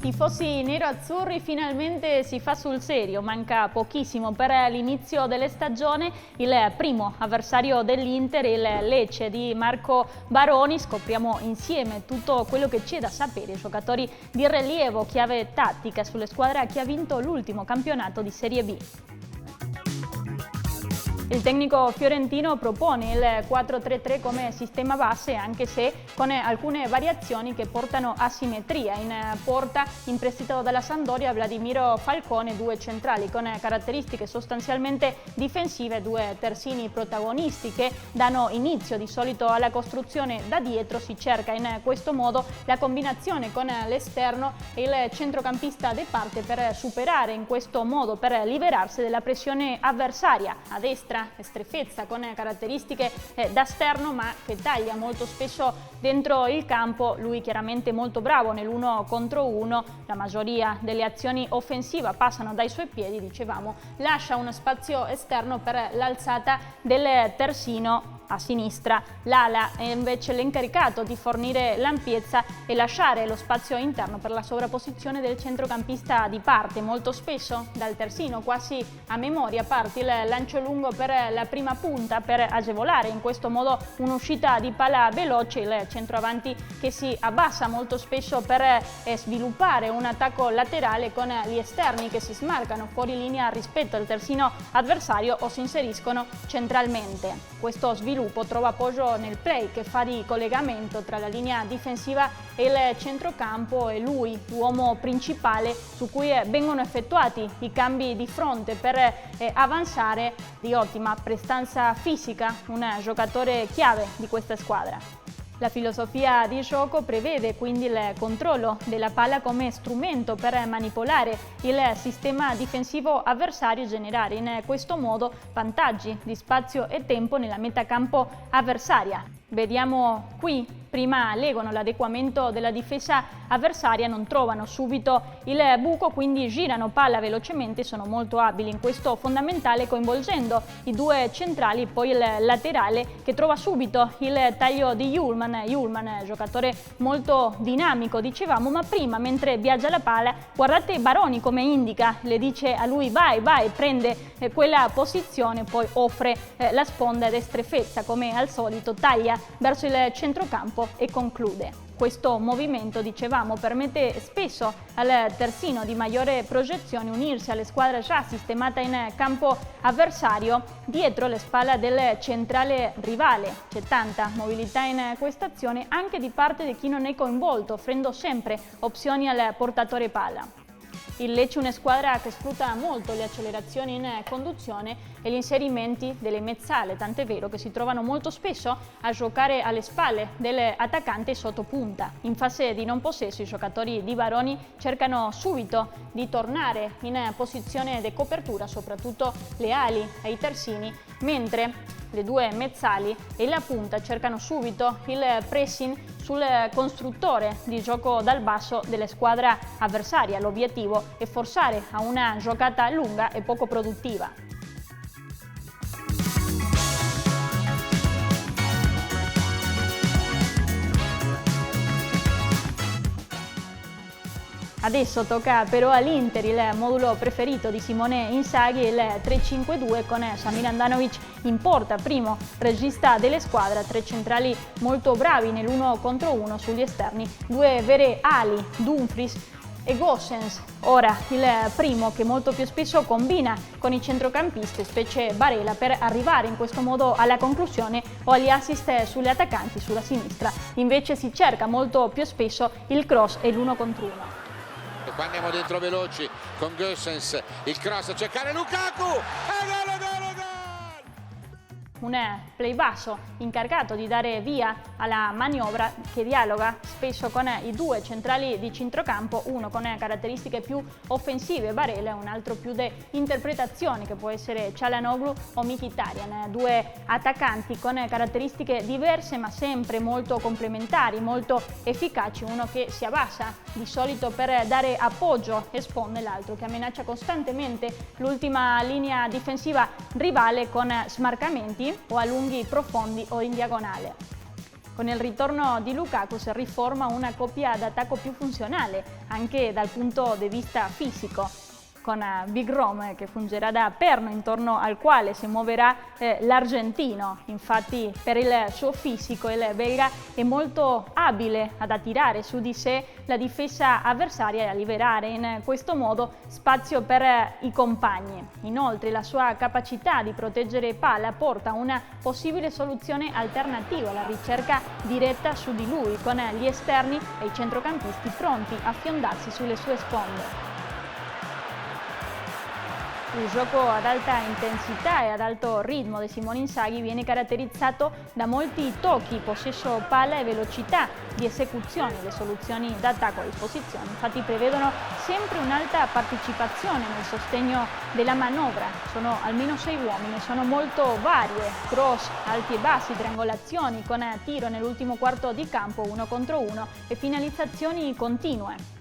Tifosi nero-azzurri, finalmente si fa sul serio, manca pochissimo per l'inizio della stagione. Il primo avversario dell'Inter, il Lecce di Marco Baroni. Scopriamo insieme tutto quello che c'è da sapere, giocatori di rilievo, chiave tattica sulle squadre che ha vinto l'ultimo campionato di Serie B. Il tecnico fiorentino propone il 4-3-3 come sistema base, anche se con alcune variazioni che portano a simmetria. In porta, in prestito dalla Sampdoria, Vladimiro Falcone, due centrali con caratteristiche sostanzialmente difensive, due terzini protagonisti che danno inizio di solito alla costruzione da dietro. Si cerca in questo modo la combinazione con l'esterno e il centrocampista de parte per superare in questo modo, per liberarsi della pressione avversaria. A destra Strefezza con caratteristiche da esterno, ma che taglia molto spesso dentro il campo. Lui chiaramente molto bravo nell'uno contro uno, la maggioria delle azioni offensive passano dai suoi piedi, dicevamo, lascia uno spazio esterno per l'alzata del terzino. A sinistra l'ala è invece l'incaricato di fornire l'ampiezza e lasciare lo spazio interno per la sovrapposizione del centrocampista di parte. Molto spesso dal terzino, quasi a memoria, parte il lancio lungo per la prima punta per agevolare in questo modo un'uscita di palla veloce. Il centroavanti che si abbassa molto spesso per sviluppare un attacco laterale con gli esterni che si smarcano fuori linea rispetto al terzino avversario o si inseriscono centralmente. Questo sviluppo trova appoggio nel play che fa di collegamento tra la linea difensiva e il centrocampo. È lui l'uomo principale su cui vengono effettuati i cambi di fronte per avanzare. Di ottima prestanza fisica, un giocatore chiave di questa squadra. La filosofia di gioco prevede quindi il controllo della palla come strumento per manipolare il sistema difensivo avversario e generare in questo modo vantaggi di spazio e tempo nella metacampo avversaria. Vediamo qui, prima leggono l'adeguamento della difesa avversaria, non trovano subito il buco, quindi girano palla velocemente, sono molto abili in questo fondamentale, coinvolgendo i due centrali, poi il laterale che trova subito il taglio di Hjulman, giocatore molto dinamico, dicevamo, ma prima, mentre viaggia la palla, guardate Baroni come indica, le dice a lui vai, prende quella posizione, poi offre la sponda ed Strefezza come al solito taglia verso il centrocampo e conclude. Questo movimento, dicevamo, permette spesso al terzino di maggiore proiezione unirsi alle squadre già sistemata in campo avversario dietro le spalle del centrale rivale. C'è tanta mobilità in questa azione anche di parte di chi non è coinvolto, offrendo sempre opzioni al portatore palla. Il Lecce è una squadra che sfrutta molto le accelerazioni in conduzione e gli inserimenti delle mezzale, tant'è vero che si trovano molto spesso a giocare alle spalle dell'attaccante sotto punta. In fase di non possesso i giocatori di Baroni cercano subito di tornare in posizione di copertura, soprattutto le ali e i terzini, mentre le due mezzali e la punta cercano subito il pressing sul costruttore di gioco dal basso della squadra avversaria. L'obiettivo è forzare a una giocata lunga e poco produttiva. Adesso tocca però all'Inter, il modulo preferito di Simone Inzaghi, il 3-5-2 con Samir Handanovic in porta, primo regista delle squadre, tre centrali molto bravi nell'uno contro uno sugli esterni, due vere ali, Dumfries e Gosens. Ora il primo che molto più spesso combina con i centrocampisti, specie Barella, per arrivare in questo modo alla conclusione o agli assist sulle attaccanti sulla sinistra. Invece si cerca molto più spesso il cross e l'uno contro uno. Qua andiamo dentro veloci con Gosens, il cross a cercare Lukaku e gol! Un play basso incaricato di dare via alla manovra che dialoga spesso con i due centrali di centrocampo, uno con caratteristiche più offensive Barella e un altro più di interpretazione che può essere Çalhanoğlu o Mkhitaryan, due attaccanti con caratteristiche diverse ma sempre molto complementari, molto efficaci, uno che si abbassa di solito per dare appoggio e sponde, l'altro che minaccia costantemente l'ultima linea difensiva rivale con smarcamenti o a lunghi profondi o in diagonale. Con il ritorno di Lukaku si riforma una coppia d'attacco più funzionale, anche dal punto di vista fisico, con Big Rom che fungerà da perno intorno al quale si muoverà l'argentino. Infatti per il suo fisico il belga è molto abile ad attirare su di sé la difesa avversaria e a liberare in questo modo spazio per i compagni. Inoltre la sua capacità di proteggere palla porta a una possibile soluzione alternativa alla ricerca diretta su di lui, con gli esterni e i centrocampisti pronti a fiondarsi sulle sue sponde. Il gioco ad alta intensità e ad alto ritmo di Simone Inzaghi viene caratterizzato da molti tocchi, possesso palla e velocità di esecuzione. Le soluzioni d'attacco a disposizione infatti prevedono sempre un'alta partecipazione nel sostegno della manovra. Sono almeno 6 uomini, sono molto varie: cross, alti e bassi, triangolazioni con tiro nell'ultimo quarto di campo 1 contro 1 e finalizzazioni continue.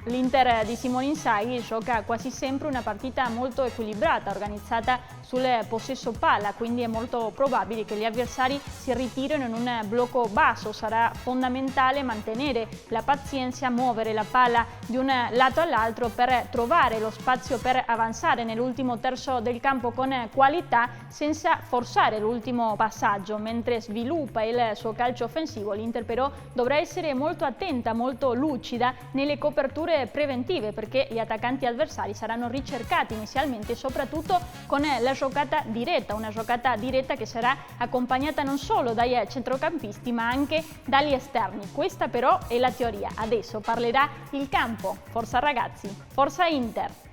L'Inter di Simone Inzaghi gioca quasi sempre una partita molto equilibrata, organizzata sul possesso palla, quindi è molto probabile che gli avversari si ritirino in un blocco basso. Sarà fondamentale mantenere la pazienza, muovere la palla di un lato all'altro per trovare lo spazio per avanzare nell'ultimo terzo del campo con qualità, senza forzare l'ultimo passaggio. Mentre sviluppa il suo calcio offensivo, l'Inter però dovrà essere molto attenta, molto lucida nelle coperture preventive, perché gli attaccanti avversari saranno ricercati inizialmente soprattutto con la giocata diretta, una giocata diretta che sarà accompagnata non solo dai centrocampisti ma anche dagli esterni. Questa però è la teoria, adesso parlerà il campo. Forza ragazzi, forza Inter!